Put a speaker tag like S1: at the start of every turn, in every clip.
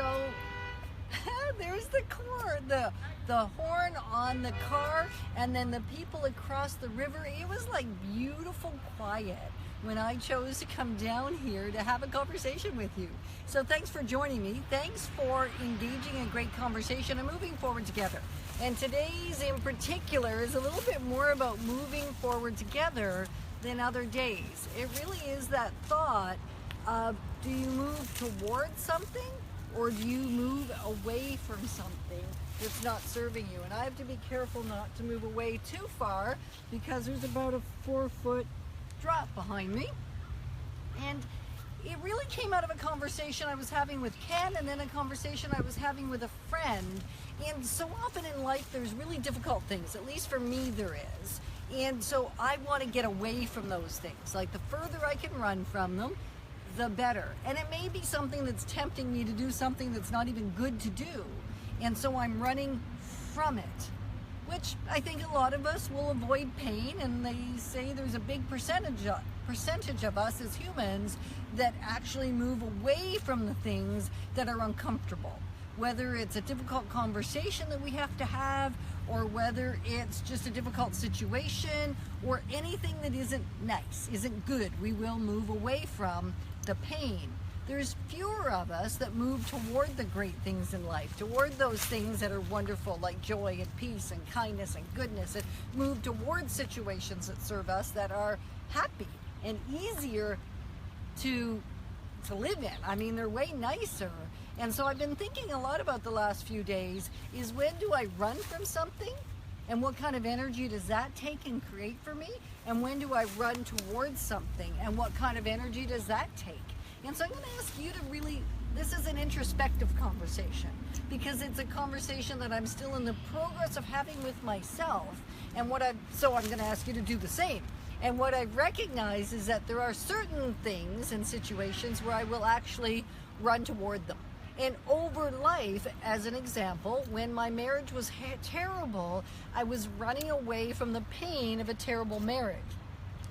S1: So there's the horn on the car, and then the people across the river. It was like beautiful quiet when I chose to come down here to have a conversation with you. So thanks for joining me. Thanks for engaging in great conversation and moving forward together. And today's in particular is a little bit more about moving forward together than other days. It really is that thought of, do you move towards something or do you move away from something that's not serving you? And I have to be careful not to move away too far because there's about a 4-foot drop behind me. And it really came out of a conversation I was having with Ken, and then a conversation I was having with a friend. And so often in life there's really difficult things, at least for me there is. And so I want to get away from those things. Like, the further I can run from them, the better. And it may be something that's tempting me to do something that's not even good to do. And so I'm running from it, which I think a lot of us will avoid pain, and they say there's a big percentage of us as humans that actually move away from the things that are uncomfortable. Whether it's a difficult conversation that we have to have, or whether it's just a difficult situation, or anything that isn't nice, isn't good, we will move away from the pain. There's fewer of us that move toward the great things in life, toward those things that are wonderful, like joy and peace and kindness and goodness, and move toward situations that serve us, that are happy and easier to live in. I mean, they're way nicer. And so I've been thinking a lot about the last few days is, when do I run from something? And what kind of energy does that take and create for me? And when do I run towards something? And what kind of energy does that take? And so I'm going to ask you to really, this is an introspective conversation, because it's a conversation that I'm still in the progress of having with myself. And so I'm going to ask you to do the same. And what I recognize is that there are certain things and situations where I will actually run toward them. And over life, as an example, when my marriage was terrible, I was running away from the pain of a terrible marriage.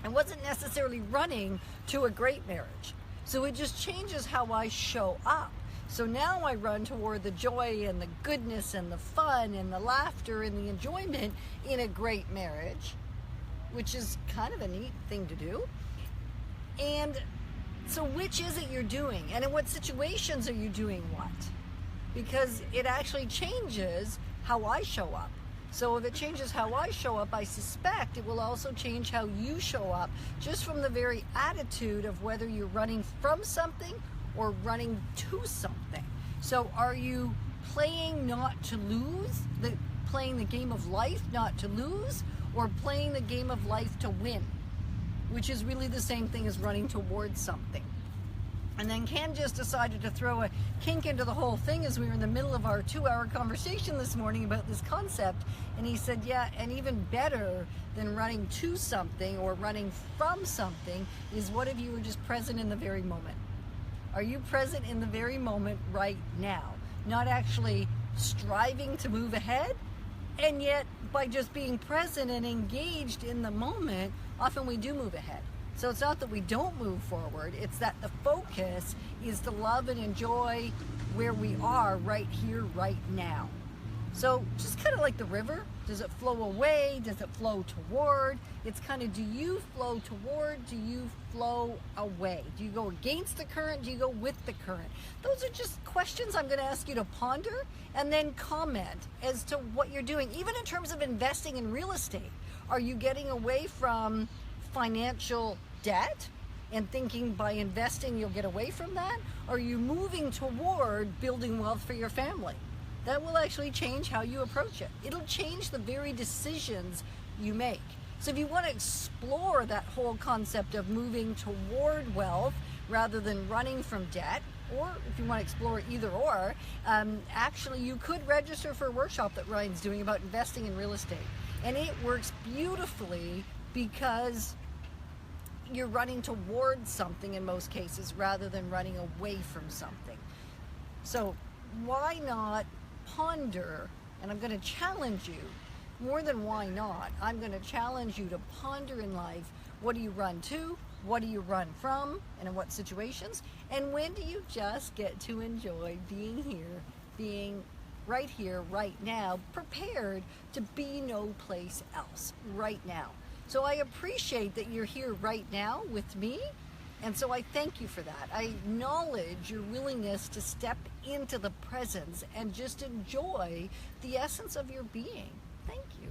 S1: I wasn't necessarily running to a great marriage. So it just changes how I show up. So now I run toward the joy and the goodness and the fun and the laughter and the enjoyment in a great marriage, which is kind of a neat thing to do. And so which is it you're doing? And in what situations are you doing what? Because it actually changes how I show up. So if it changes how I show up, I suspect it will also change how you show up, just from the very attitude of whether you're running from something or running to something. So are you playing not to lose, playing the game of life not to lose, or playing the game of life to win? Which is really the same thing as running towards something. And then Ken just decided to throw a kink into the whole thing as we were in the middle of our 2-hour conversation this morning about this concept. And he said, yeah, and even better than running to something or running from something is, what if you were just present in the very moment? Are you present in the very moment right now? Not actually striving to move ahead, and yet by just being present and engaged in the moment, often we do move ahead. So it's not that we don't move forward, it's that the focus is to love and enjoy where we are right here, right now. So just kind of like the river, does it flow away? Does it flow toward? It's kind of, do you flow toward? Do you flow away? Do you go against the current? Do you go with the current? Those are just questions I'm going to ask you to ponder, and then comment as to what you're doing. Even in terms of investing in real estate, are you getting away from financial debt and thinking by investing you'll get away from that? Or are you moving toward building wealth for your family? That will actually change how you approach it. It'll change the very decisions you make. So if you want to explore that whole concept of moving toward wealth rather than running from debt, or if you want to explore either or, actually you could register for a workshop that Ryan's doing about investing in real estate. And it works beautifully because you're running towards something in most cases rather than running away from something. So why not ponder, and I'm going to challenge you, more than why not, I'm going to challenge you to ponder in life, what do you run to, What do you run from, and in what situations? And when do you just get to enjoy being here, being right here, right now, prepared to be no place else right now? So I appreciate that you're here right now with me. And so I thank you for that. I acknowledge your willingness to step into the presence and just enjoy the essence of your being. Thank you.